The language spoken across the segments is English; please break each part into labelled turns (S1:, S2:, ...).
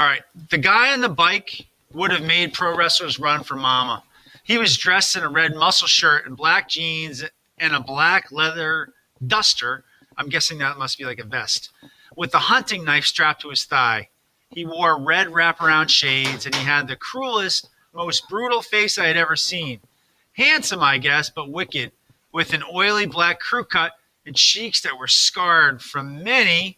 S1: All right. The guy on the bike would have made pro wrestlers run for mama. He was dressed in a red muscle shirt and black jeans and a black leather duster. I'm guessing that must be like a vest, with a hunting knife strapped to his thigh. He wore red wraparound shades and he had the cruelest, most brutal face I had ever seen. Handsome, I guess, but wicked, with an oily black crew cut and cheeks that were scarred from many,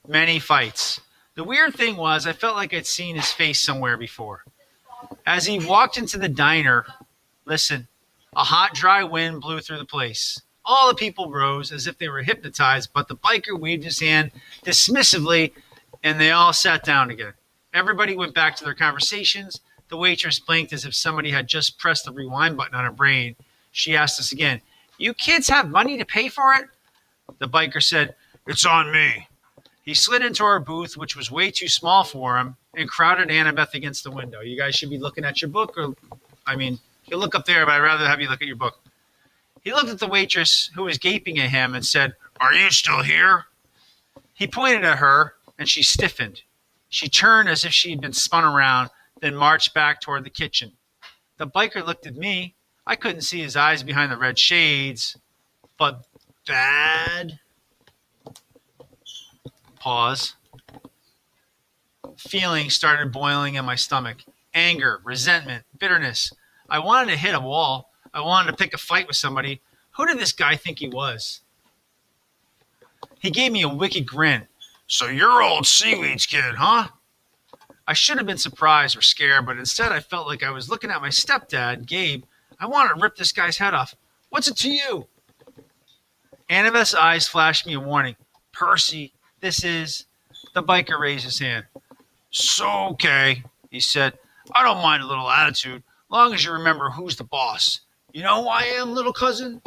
S1: many fights. The weird thing was, I felt like I'd seen his face somewhere before. As he walked into the diner, listen, a hot, dry wind blew through the place. All the people rose as if they were hypnotized, but the biker waved his hand dismissively, and they all sat down again. Everybody went back to their conversations. The waitress blinked as if somebody had just pressed the rewind button on her brain. She asked us again, "You kids have money to pay for it?" The biker said, "It's on me." He slid into our booth, which was way too small for him, and crowded Annabeth against the window. You guys should be looking at your book, or, you'll look up there, but I'd rather have you look at your book. He looked at the waitress, who was gaping at him, and said, "Are you still here?" He pointed at her, and she stiffened. She turned as if she had been spun around, then marched back toward the kitchen. The biker looked at me. I couldn't see his eyes behind the red shades, but bad. Pause. Feelings started boiling in my stomach. Anger, resentment, bitterness. I wanted to hit a wall. I wanted to pick a fight with somebody. Who did this guy think he was? He gave me a wicked grin. "So you're old Seaweed's kid, huh?" I should have been surprised or scared, but instead I felt like I was looking at my stepdad, Gabe. I wanted to rip this guy's head off. "What's it to you?" Annabeth's eyes flashed me a warning. "Percy, this is..." The biker raised his hand. "So, okay," he said. "I don't mind a little attitude, long as you remember who's the boss. You know who I am, little cousin?"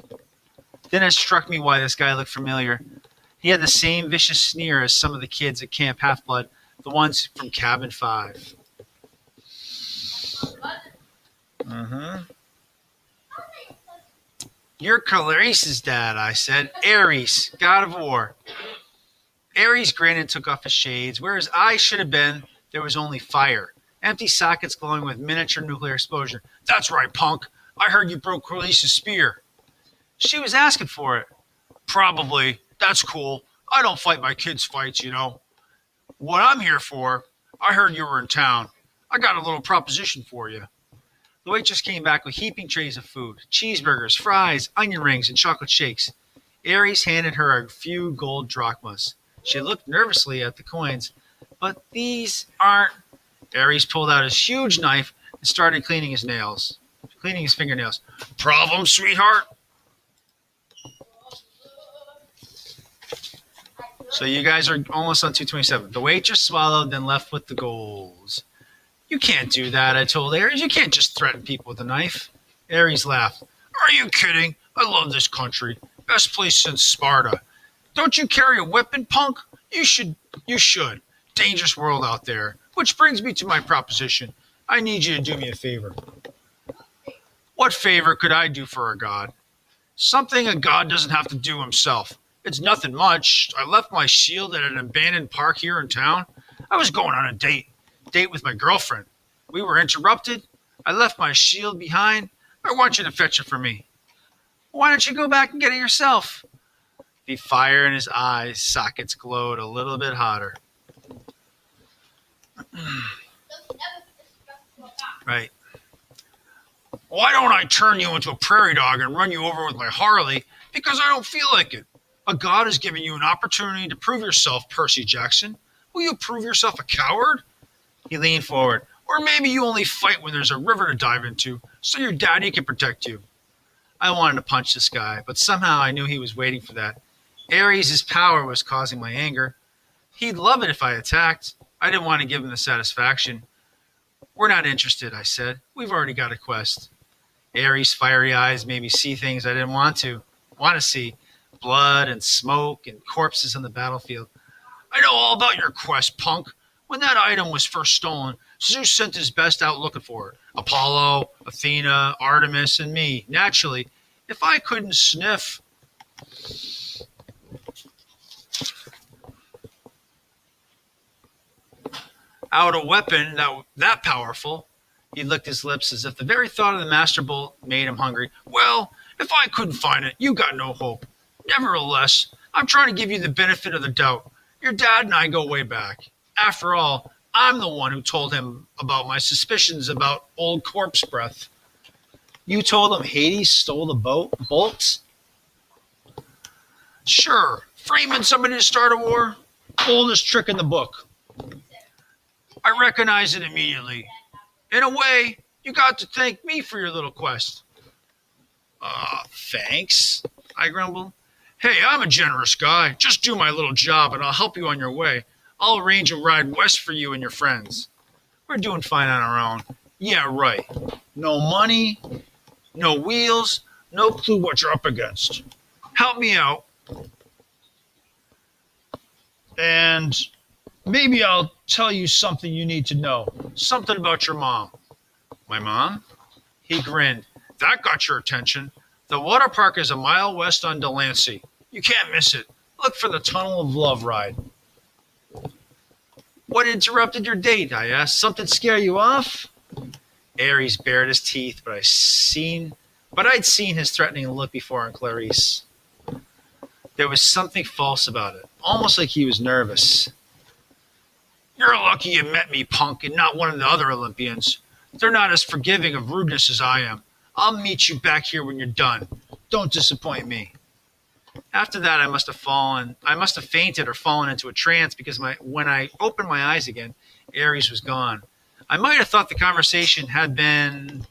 S1: Then it struck me why this guy looked familiar. He had the same vicious sneer as some of the kids at Camp Half-Blood, the ones from Cabin 5. "You're Clarice's dad," I said. "Ares, god of war." Ares grinned and took off his shades. Where his eyes should have been, there was only fire. Empty sockets glowing with miniature nuclear explosion. "That's right, punk. I heard you broke Clarice's spear." "She was asking for it." "Probably. That's cool. I don't fight my kids' fights, you know. What I'm here for, I heard you were in town. I got a little proposition for you." The waitress came back with heaping trays of food, cheeseburgers, fries, onion rings, and chocolate shakes. Ares handed her a few gold drachmas. She looked nervously at the coins. "But these aren't..." Ares pulled out his huge knife and started cleaning his fingernails. "Problem, sweetheart?" So you guys are almost on 227. The waitress swallowed, then left with the goals. "You can't do that," I told Ares. "You can't just threaten people with a knife." Ares laughed. "Are you kidding? I love this country. Best place since Sparta. Don't you carry a weapon, punk? You should. Dangerous world out there. Which brings me to my proposition. I need you to do me a favor." "What favor could I do for a god?" "Something a god doesn't have to do himself. It's nothing much. I left my shield at an abandoned park here in town. I was going on a date with my girlfriend. We were interrupted. I left my shield behind. I want you to fetch it for me." "Why don't you go back and get it yourself?" The fire in his eyes sockets glowed a little bit hotter. Right. "Why don't I turn you into a prairie dog and run you over with my Harley? Because I don't feel like it. A god has given you an opportunity to prove yourself, Percy Jackson. Will you prove yourself a coward?" He leaned forward. "Or maybe you only fight when there's a river to dive into, so your daddy can protect you." I wanted to punch this guy, but somehow I knew he was waiting for that. Ares' power was causing my anger. He'd love it if I attacked. I didn't want to give him the satisfaction. "We're not interested," I said. "We've already got a quest." Ares' fiery eyes made me see things I didn't want to see. Blood and smoke and corpses on the battlefield. "I know all about your quest, punk. When that item was first stolen, Zeus sent his best out looking for it. Apollo, Athena, Artemis, and me. Naturally, if I couldn't sniff..." Out a weapon that powerful. He licked his lips as if the very thought of the master bolt made him hungry. Well, if I couldn't find it, you got no hope. Nevertheless, I'm trying to give you the benefit of the doubt. Your dad and I go way back. After all, I'm the one who told him about my suspicions about old corpse breath. You told him Hades stole the bolts? Sure. Framing somebody to start a war? Oldest trick in the book. I recognized it immediately. In a way, you got to thank me for your little quest. Thanks, I grumbled. Hey, I'm a generous guy. Just do my little job and I'll help you on your way. I'll arrange a ride west for you and your friends. We're doing fine on our own. Yeah, right. No money, no wheels, no clue what you're up against. Help me out. And maybe I'll tell you something you need to know. Something about your mom. My mom? He grinned. That got your attention. The water park is a mile west on Delancey. You can't miss it. Look for the Tunnel of Love ride. What interrupted your date? I asked. Something scare you off? Ares bared his teeth, but I'd seen his threatening look before on Clarice. There was something false about it, almost like he was nervous. You're lucky you met me, punk, and not one of the other Olympians. They're not as forgiving of rudeness as I am. I'll meet you back here when you're done. Don't disappoint me. After that, I must have fainted or fallen into a trance because when I opened my eyes again, Ares was gone. I might have thought the conversation had been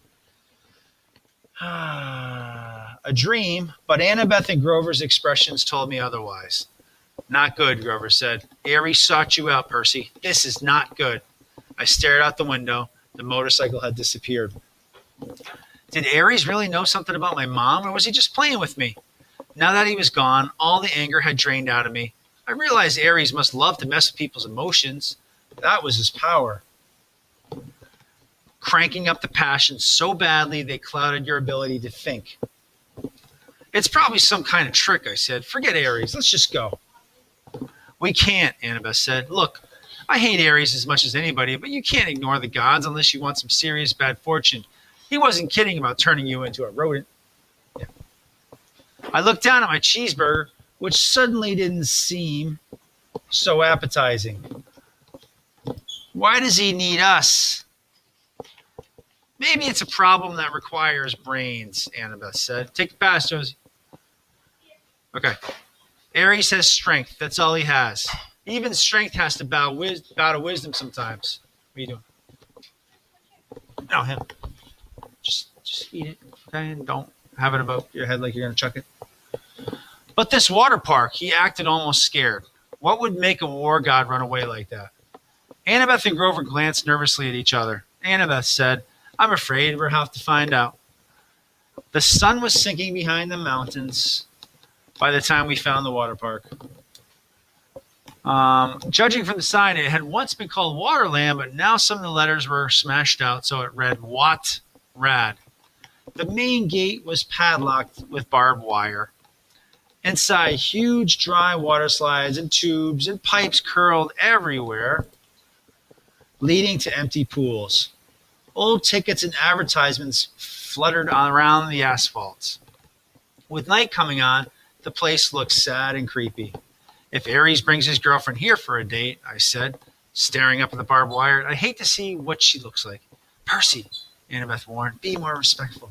S1: a dream, but Annabeth and Grover's expressions told me otherwise. Not good, Grover said. Ares sought you out, Percy. This is not good. I stared out the window. The motorcycle had disappeared. Did Ares really know something about my mom, or was he just playing with me? Now that he was gone, all the anger had drained out of me. I realized Ares must love to mess with people's emotions. That was his power. Cranking up the passions so badly they clouded your ability to think. It's probably some kind of trick, I said. Forget Ares. Let's just go. We can't, Annabeth said. Look, I hate Ares as much as anybody, but you can't ignore the gods unless you want some serious bad fortune. He wasn't kidding about turning you into a rodent. Yeah. I looked down at my cheeseburger, which suddenly didn't seem so appetizing. Why does he need us? Maybe it's a problem that requires brains, Annabeth said. Take the pass, Josie. Okay. Ares has strength. That's all he has. Even strength has to bow to wisdom sometimes. What are you doing? No, him. Just eat it, okay? And don't have it above your head like you're going to chuck it. But this water park, he acted almost scared. What would make a war god run away like that? Annabeth and Grover glanced nervously at each other. Annabeth said, I'm afraid we'll have to find out. The sun was sinking behind the mountains by the time we found the water park. Judging from the sign, it had once been called Waterland, but now some of the letters were smashed out, so it read Wat Rad. The main gate was padlocked with barbed wire. Inside, huge dry water slides and tubes and pipes curled everywhere, leading to empty pools. Old tickets and advertisements fluttered around the asphalt. With night coming on, the place looked sad and creepy. If Ares brings his girlfriend here for a date, I said, staring up at the barbed wire, I hate to see what she looks like. Percy, Annabeth warned, be more respectful.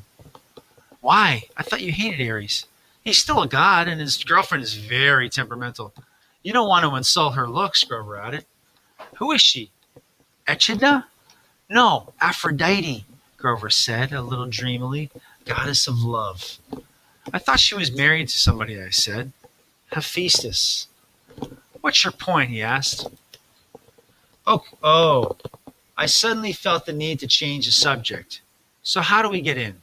S1: Why? I thought you hated Ares. He's still a god, and his girlfriend is very temperamental. You don't want to insult her looks, Grover added. Who is she? Echidna? No, Aphrodite, Grover said, a little dreamily, goddess of love. I thought she was married to somebody, I said. Hephaestus. What's your point, he asked. Oh, I suddenly felt the need to change the subject. So how do we get in?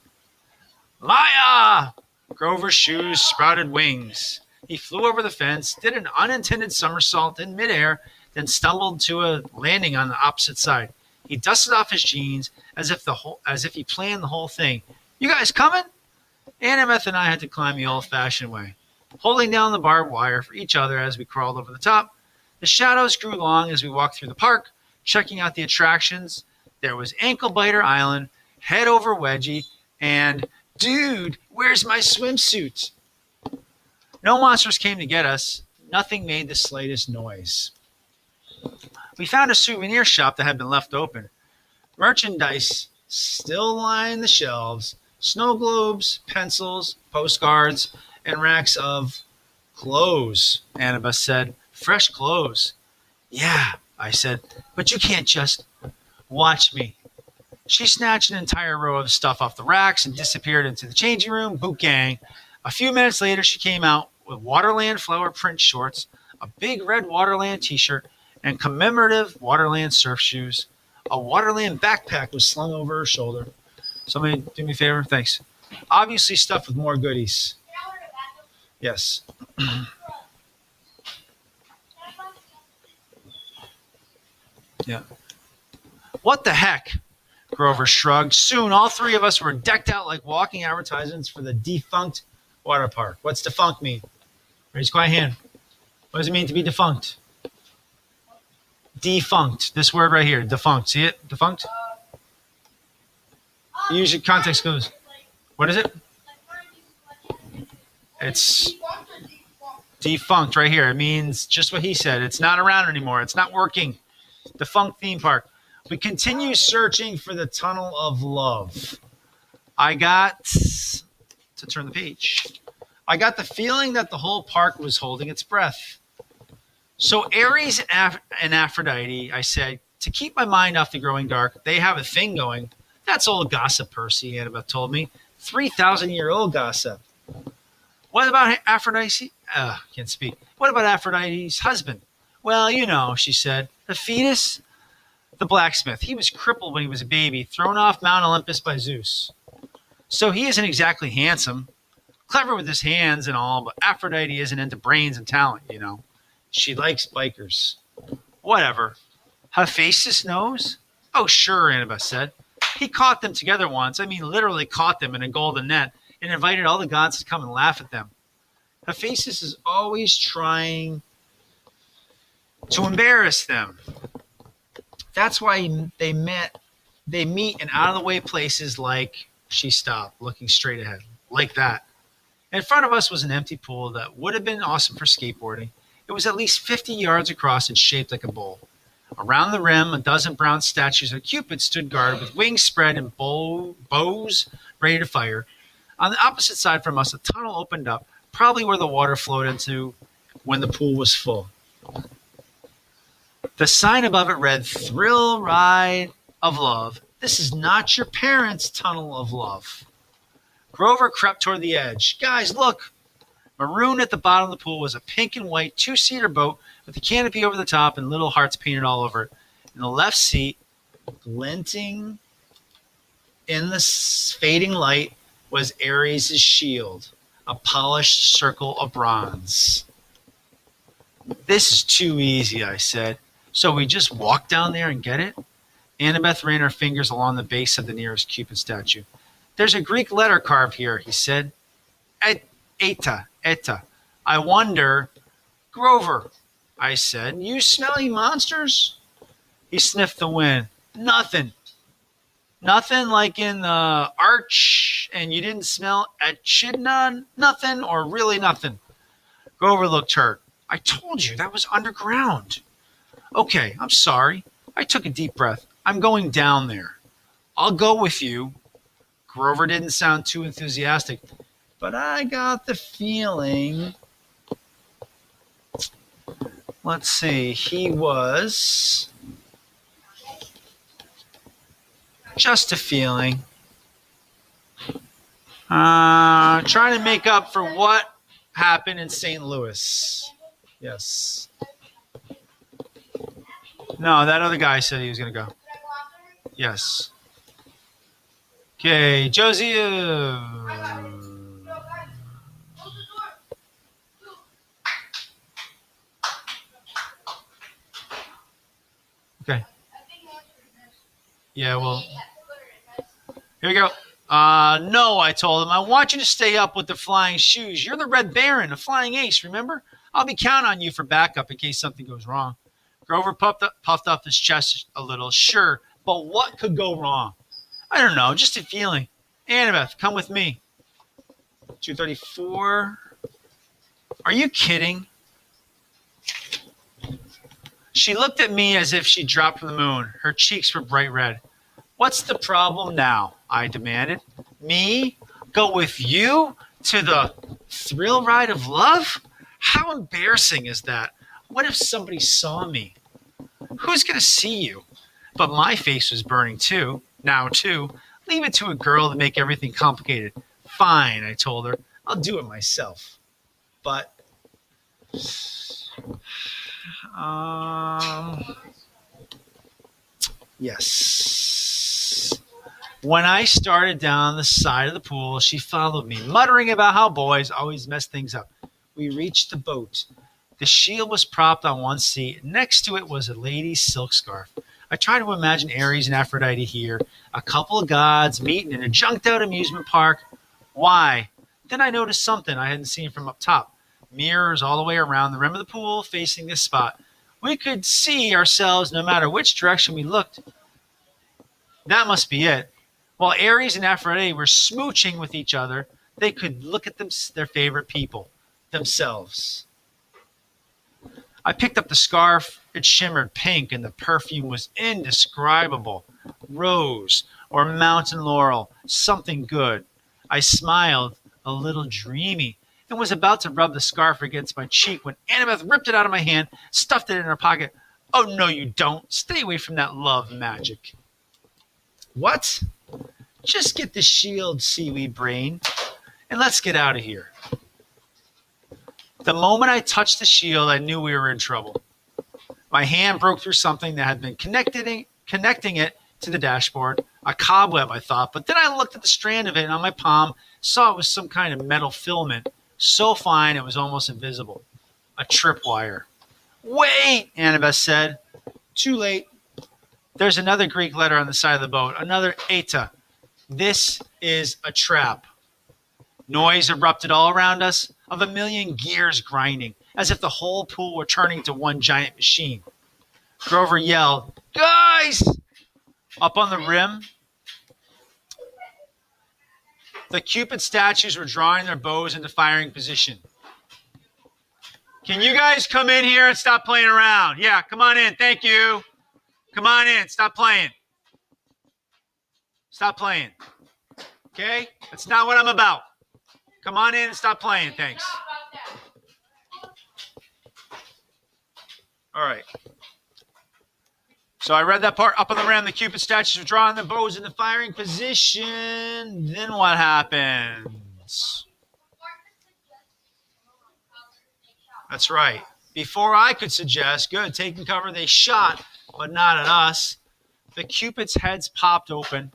S1: Maya! Grover's shoes sprouted wings. He flew over the fence, did an unintended somersault in midair, then stumbled to a landing on the opposite side. He dusted off his jeans as if he planned the whole thing. You guys coming? Annabeth and I had to climb the old-fashioned way, holding down the barbed wire for each other as we crawled over the top. The shadows grew long as we walked through the park. Checking out the attractions, there was Ankle Biter Island, Head Over Wedgie, and Dude, where's my swimsuit? No monsters came to get us. Nothing made the slightest noise. We found a souvenir shop that had been left open. Merchandise still lined the shelves. Snow globes, pencils, postcards, and racks of clothes, Annabeth said. Fresh clothes. Yeah, I said, but you can't just watch me. She snatched an entire row of stuff off the racks and disappeared into the changing room, boot gang. A few minutes later, she came out with Waterland flower print shorts, a big red Waterland t-shirt, and commemorative Waterland surf shoes. A Waterland backpack was slung over her shoulder. Somebody do me a favor? Thanks. Obviously stuffed with more goodies. Yes. Yeah. What the heck? Grover shrugged. Soon, all three of us were decked out like walking advertisements for the defunct water park. What's defunct mean? Raise quiet hand. What does it mean to be defunct? Defunct. This word right here, defunct. See it? Defunct? Use your context clues. What is it? It's defunct right here. It means just what he said. It's not around anymore. It's not working. Defunct theme park. We continue searching for the tunnel of love. I got to turn the page. I got the feeling that the whole park was holding its breath. So Ares and Aphrodite, I said, to keep my mind off the growing dark, they have a thing going. That's old gossip, Percy, Annabeth told me. 3,000-year-old gossip. What about Aphrodite? Can't speak. What about Aphrodite's husband? Well, you know, she said. The fetus? The blacksmith. He was crippled when he was a baby, thrown off Mount Olympus by Zeus. So he isn't exactly handsome. Clever with his hands and all, but Aphrodite isn't into brains and talent, you know. She likes bikers. Whatever. Hephaestus knows? Oh, sure, Annabeth said. He caught them together once. I mean, literally caught them in a golden net and invited all the gods to come and laugh at them. Hephaestus is always trying to embarrass them. That's why they meet in out-of-the-way places like, she stopped, looking straight ahead, like that. In front of us was an empty pool that would have been awesome for skateboarding. It was at least 50 yards across and shaped like a bowl. Around the rim, a dozen bronze statues of Cupid stood guard with wings spread and bows ready to fire. On the opposite side from us, a tunnel opened up, probably where the water flowed into when the pool was full. The sign above it read, Thrill Ride of Love. This is not your parents' tunnel of love. Grover crept toward the edge. Guys, look! Maroon at the bottom of the pool was a pink and white two-seater boat with a canopy over the top and little hearts painted all over it. In the left seat, glinting in the fading light, was Ares' shield, a polished circle of bronze. This is too easy, I said. So we just walk down there and get it? Annabeth ran her fingers along the base of the nearest Cupid statue. There's a Greek letter carved here, he said. Eta. I wonder. Grover, I said. You smelly monsters? He sniffed the wind. Nothing. Nothing like in the arch, and you didn't smell echidna? Nothing, or really nothing? Grover looked hurt. I told you, that was underground. Okay, I'm sorry. I took a deep breath. I'm going down there. I'll go with you. Grover didn't sound too enthusiastic, but I got the feeling. Let's see. He was just a feeling. Trying to make up for what happened in St. Louis. Yes. No, that other guy said he was going to go. Yes. Okay, Josie. Okay. Yeah, well. Here we go. No, I told him. I want you to stay up with the flying shoes. You're the Red Baron, a flying ace, remember? I'll be counting on you for backup in case something goes wrong. Grover puffed up his chest a little. Sure, but what could go wrong? I don't know, just a feeling. Annabeth, come with me. 234. Are you kidding? She looked at me as if she dropped from the moon. Her cheeks were bright red. What's the problem now? I demanded. Me? Go with you to the thrill ride of love? How embarrassing is that? What if somebody saw me? Who's going to see you? But my face was burning too. Now too. Leave it to a girl to make everything complicated. Fine, I told her. I'll do it myself. But... yes. When I started down the side of the pool, she followed me, muttering about how boys always mess things up. We reached the boat. The shield was propped on one seat. Next to it was a lady's silk scarf. I tried to imagine Ares and Aphrodite here, a couple of gods meeting in a junked-out amusement park. Why? Then I noticed something I hadn't seen from up top. Mirrors all the way around the rim of the pool facing this spot. We could see ourselves no matter which direction we looked. That must be it. While Ares and Aphrodite were smooching with each other, they could look at their favorite people, themselves. I picked up the scarf. It shimmered pink, and the perfume was indescribable. Rose or mountain laurel, something good. I smiled, a little dreamy, and was about to rub the scarf against my cheek when Annabeth ripped it out of my hand, stuffed it in her pocket. Oh, no, you don't. Stay away from that love magic. What? Just get the shield, seaweed brain, and let's get out of here. The moment I touched the shield, I knew we were in trouble. My hand broke through something that had been connecting it to the dashboard. A cobweb, I thought, but then I looked at the strand of it on my palm, saw it was some kind of metal filament, so fine it was almost invisible. A tripwire. Wait, Annabeth said. Too late. There's another Greek letter on the side of the boat, another eta. This is a trap. Noise erupted all around us, of a million gears grinding, as if the whole pool were turning to one giant machine. Grover yelled, Guys! Up on the rim, the Cupid statues were drawing their bows into firing position. Can you guys come in here and stop playing around? Yeah, come on in. Thank you. Come on in. Stop playing. Stop playing. Okay? That's not what I'm about. Come on in and stop playing. Thanks. All right. So I read that part. Up on the rim, the Cupid statues were drawing their bows into firing position. Then what happens? That's right. Before I could suggest, good, taking cover, they shot, but not at us. The Cupid's heads popped open.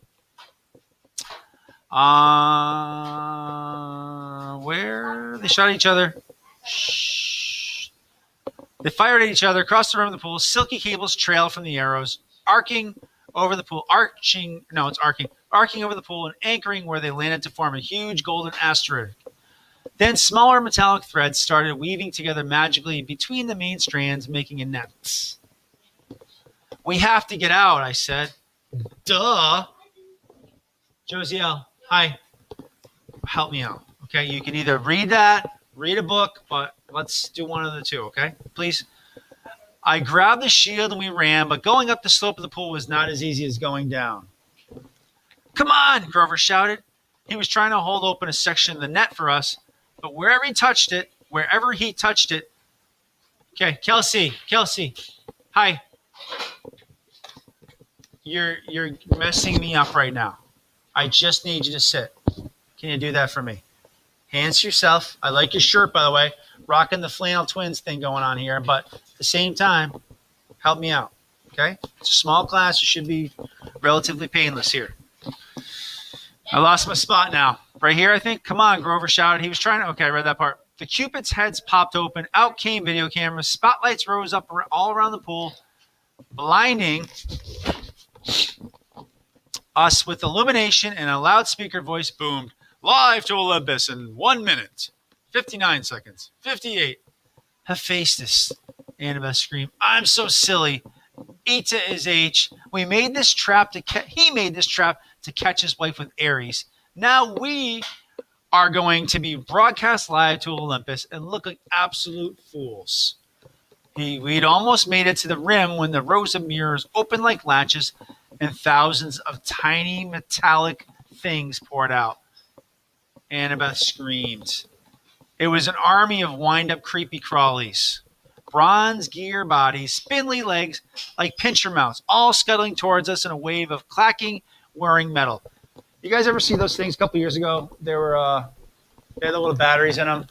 S1: Where? They shot at each other. Shh. They fired at each other across the rim of the pool. Silky cables trailed from the arrows, arcing over the pool and anchoring where they landed to form a huge golden asteroid. Then smaller metallic threads started weaving together magically between the main strands, making a net. We have to get out, I said. Duh. Josiel, hi. Help me out. Okay, you can either read that, read a book, but let's do one of the two, okay? Please. I grabbed the shield and we ran, but going up the slope of the pool was not as easy as going down. Come on, Grover shouted. He was trying to hold open a section of the net for us, but wherever he touched it, okay, Kelsey, hi. You're messing me up right now. I just need you to sit. Can you do that for me? Hands to yourself. I like your shirt, by the way. Rocking the flannel twins thing going on here, but at the same time, help me out, okay? It's a small class. It should be relatively painless here. I lost my spot now. Right here, I think. Come on, Grover shouted. He was trying to... Okay, I read that part. The Cupid's heads popped open. Out came video cameras. Spotlights rose up all around the pool, blinding us with illumination, and a loudspeaker voice boomed, live to Olympus in 1 minute, 59 seconds, 58. Hephaestus, Annabeth screamed. I'm so silly. E to is H. We made this trap to he made this trap to catch his wife with Aries. Now we are going to be broadcast live to Olympus and look like absolute fools. We'd almost made it to the rim when the rows of mirrors opened like latches and thousands of tiny metallic things poured out. Annabeth screamed. It was an army of wind-up creepy crawlies. Bronze gear bodies, spindly legs like pincher mouths, all scuttling towards us in a wave of clacking, whirring metal. You guys ever see those things a couple years ago? They had the little batteries in them.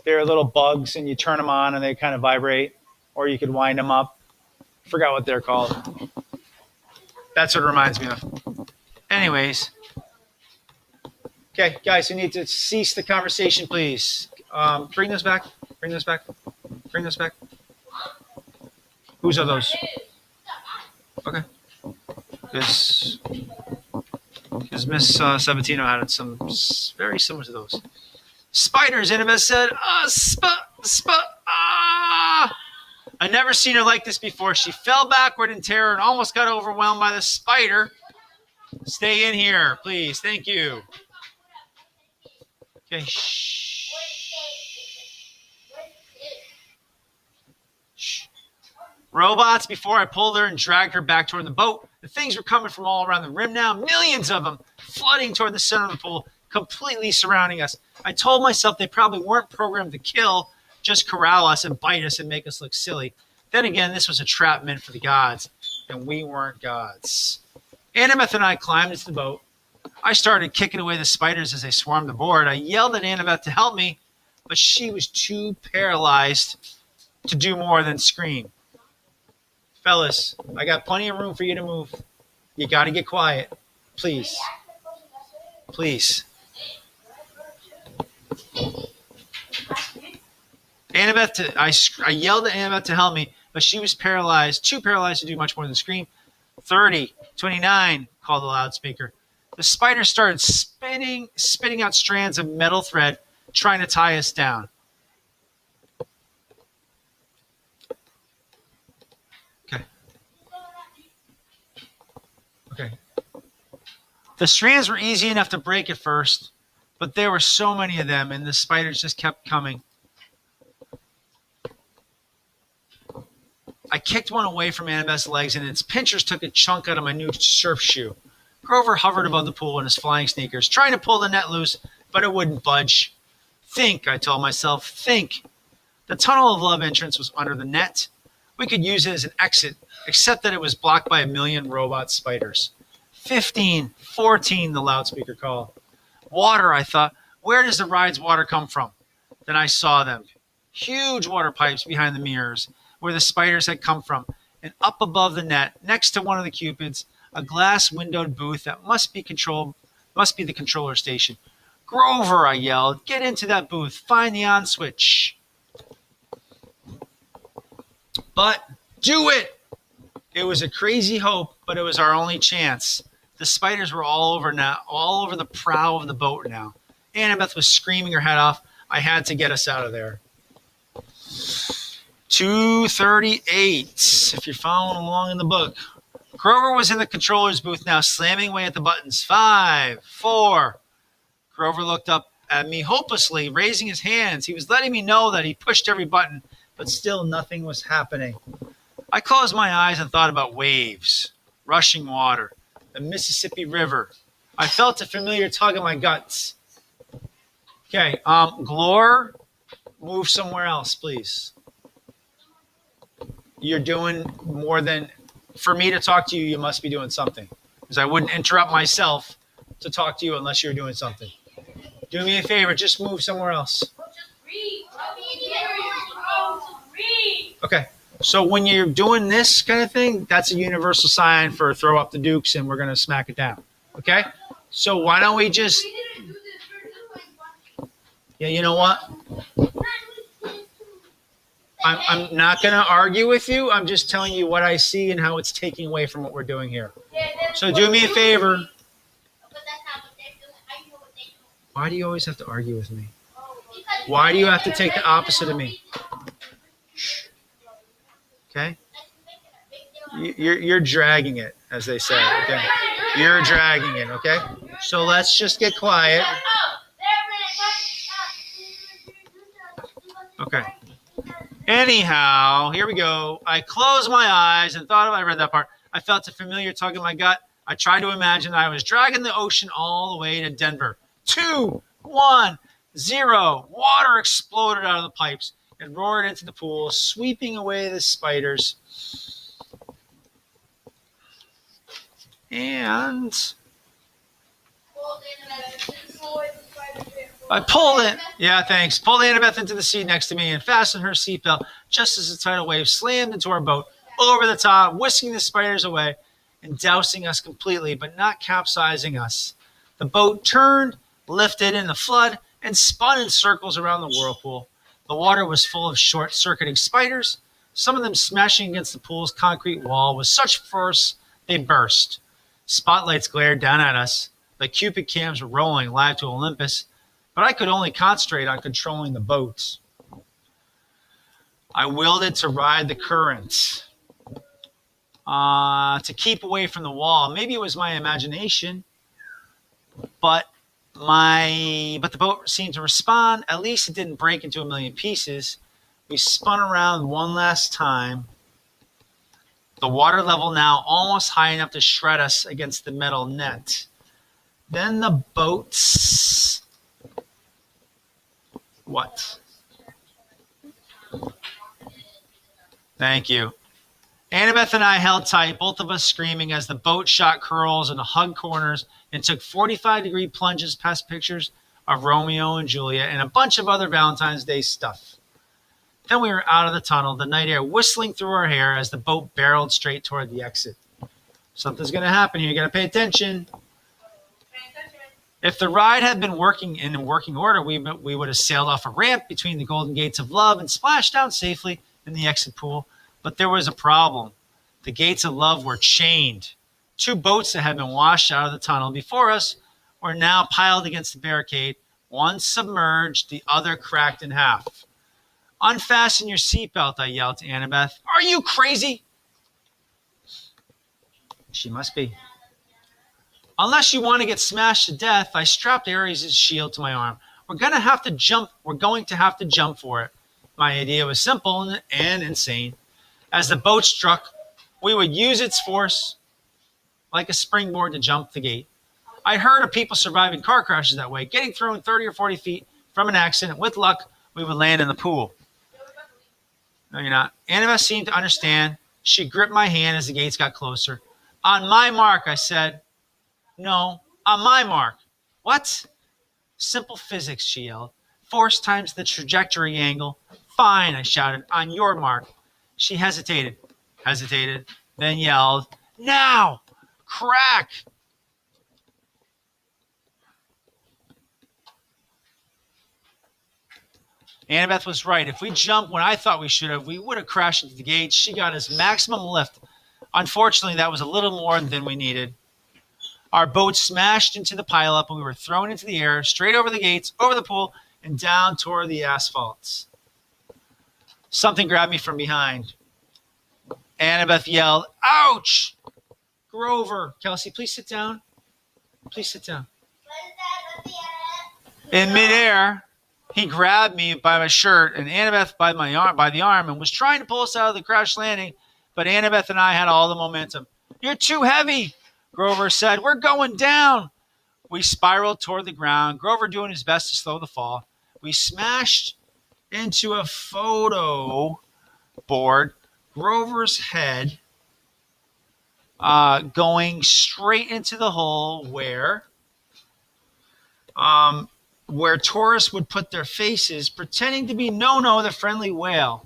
S1: They're little bugs, and you turn them on, and they kind of vibrate, or you could wind them up. I forgot what they're called. That's what it reminds me of. Anyways. Okay, guys, you need to cease the conversation, please. Bring this back. Bring this back. Bring this back. Whose are those? Okay. Because Miss Sabatino had some very similar to those. Spiders, Annabeth said. I've never seen her like this before. She fell backward in terror and almost got overwhelmed by the spider. Stay in here, please. Thank you. Okay. Shh. Shh. Robots, before I pulled her and dragged her back toward the boat, the things were coming from all around the rim now, millions of them, flooding toward the center of the pool, completely surrounding us. I told myself they probably weren't programmed to kill, just corral us and bite us and make us look silly. Then again, this was a trap meant for the gods, and we weren't gods. Annabeth and I climbed into the boat. I started kicking away the spiders as they swarmed aboard. I yelled at Annabeth to help me, but she was too paralyzed to do more than scream. Fellas, I got plenty of room for you to move. You got to get quiet. Please. Please. I yelled at Annabeth to help me, but she was paralyzed, too paralyzed to do much more than scream. 30, 29, called the loudspeaker. The spider started spitting out strands of metal thread, trying to tie us down. Okay. The strands were easy enough to break at first, but there were so many of them, and the spiders just kept coming. I kicked one away from Annabeth's legs, and its pinchers took a chunk out of my new surf shoe. Grover hovered above the pool in his flying sneakers, trying to pull the net loose, but it wouldn't budge. Think, I told myself, think. The tunnel of love entrance was under the net. We could use it as an exit, except that it was blocked by a million robot spiders. 15, 14, the loudspeaker called. Water, I thought. Where does the ride's water come from? Then I saw them. Huge water pipes behind the mirrors, where the spiders had come from, and up above the net, next to one of the cupids, a glass-windowed booth that must be the controller station. Grover, I yelled, get into that booth, find the on switch. But do it! It was a crazy hope, but it was our only chance. The spiders were all over the prow of the boat now. Annabeth was screaming her head off. I had to get us out of there. 2:38, if you're following along in the book. Grover was in the controller's booth now, slamming away at the buttons. 5, 4. Grover looked up at me hopelessly, raising his hands. He was letting me know that he pushed every button, but still nothing was happening. I closed my eyes and thought about waves, rushing water, the Mississippi River. I felt a familiar tug in my guts. Okay, Glor, move somewhere else, please. You're doing more than... For me to talk to you, you must be doing something. Because I wouldn't interrupt myself to talk to you unless you're doing something. Do me a favor, just move somewhere else. Okay, so when you're doing this kind of thing, that's a universal sign for throw up the dukes and we're going to smack it down. Okay? So why don't we just... Yeah, you know what? I'm not going to argue with you. I'm just telling you what I see and how it's taking away from what we're doing here. So do me a favor. Why do you always have to argue with me? Why do you have to take the opposite of me? Okay? You're dragging it, as they say. Okay? You're dragging it, okay? So let's just get quiet. Okay. Anyhow, here we go. I closed my eyes and thought I read that part. I felt a familiar tug in my gut. I tried to imagine I was dragging the ocean all the way to Denver. 2, 1, 0. Water exploded out of the pipes and roared into the pool, sweeping away the spiders. And I pulled it. Yeah, thanks. Pulled Annabeth into the seat next to me and fastened her seatbelt just as the tidal wave slammed into our boat over the top, whisking the spiders away and dousing us completely, but not capsizing us. The boat turned, lifted in the flood, and spun in circles around the whirlpool. The water was full of short-circuiting spiders, some of them smashing against the pool's concrete wall with such force they burst. Spotlights glared down at us. The Cupid cams were rolling live to Olympus, but I could only concentrate on controlling the boat. I willed it to ride the current, to keep away from the wall. Maybe it was my imagination, but the boat seemed to respond. At least it didn't break into a million pieces. We spun around one last time. The water level now almost high enough to shred us against the metal net. Then the boats... What? Thank you. Annabeth and I held tight, both of us screaming as the boat shot curls and hugged corners and took 45-degree plunges past pictures of Romeo and Juliet and a bunch of other Valentine's Day stuff. Then we were out of the tunnel, the night air whistling through our hair as the boat barreled straight toward the exit. Something's going to happen here. You got to pay attention. If the ride had been in working order, we would have sailed off a ramp between the Golden Gates of Love and splashed down safely in the exit pool. But there was a problem. The gates of love were chained. 2 boats that had been washed out of the tunnel before us were now piled against the barricade, one submerged, the other cracked in half. Unfasten your seatbelt, I yelled to Annabeth. Are you crazy? She must be. Unless you want to get smashed to death, I strapped Ares' shield to my arm. We're going to have to jump for it. My idea was simple and insane. As the boat struck, we would use its force like a springboard to jump the gate. I heard of people surviving car crashes that way, getting thrown 30 or 40 feet from an accident. With luck, we would land in the pool. No, you're not. Annabeth seemed to understand. She gripped my hand as the gates got closer. On my mark, I said. No, on my mark. What? Simple physics, she yelled. Force times the trajectory angle. Fine, I shouted. On your mark. She hesitated, then yelled, now! Crack! Annabeth was right. If we jumped when I thought we should have, we would have crashed into the gate. She got us maximum lift. Unfortunately, that was a little more than we needed. Our boat smashed into the pileup and we were thrown into the air, straight over the gates, over the pool, and down toward the asphalt. Something grabbed me from behind. Annabeth yelled, ouch! Grover, Kelsey, please sit down. Please sit down. In midair, he grabbed me by my shirt and Annabeth by the arm and was trying to pull us out of the crash landing, but Annabeth and I had all the momentum. You're too heavy, Grover said. We're going down. We spiraled toward the ground, Grover doing his best to slow the fall. We smashed into a photo board, Grover's head going straight into the hole where tourists would put their faces, pretending to be No-No, the friendly whale.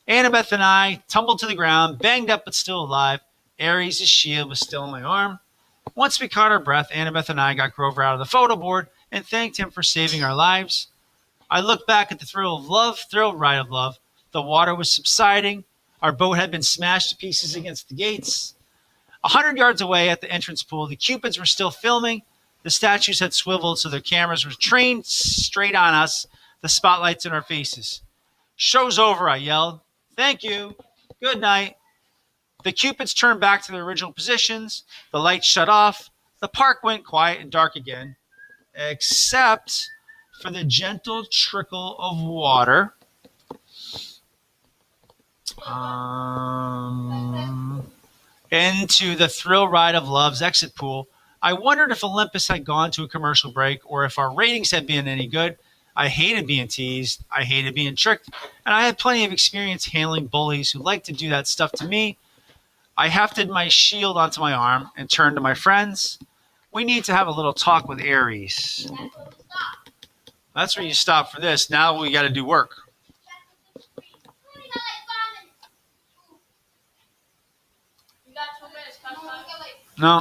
S1: Annabeth and I tumbled to the ground, banged up but still alive. Ares' shield was still in my arm. Once we caught our breath, Annabeth and I got Grover out of the photo board and thanked him for saving our lives. I looked back at the thrill ride of love. The water was subsiding. Our boat had been smashed to pieces against the gates. 100 yards away at the entrance pool, the Cupids were still filming. The statues had swiveled so their cameras were trained straight on us, the spotlights in our faces. Show's over, I yelled. Thank you. Good night. The Cupids turned back to their original positions. The lights shut off. The park went quiet and dark again, except for the gentle trickle of water into the thrill ride of Love's exit pool. I wondered if Olympus had gone to a commercial break or if our ratings had been any good. I hated being teased. I hated being tricked. And I had plenty of experience handling bullies who liked to do that stuff to me. I hefted my shield onto my arm and turned to my friends. We need to have a little talk with Ares. That's where you stop for this. Now we got to do work.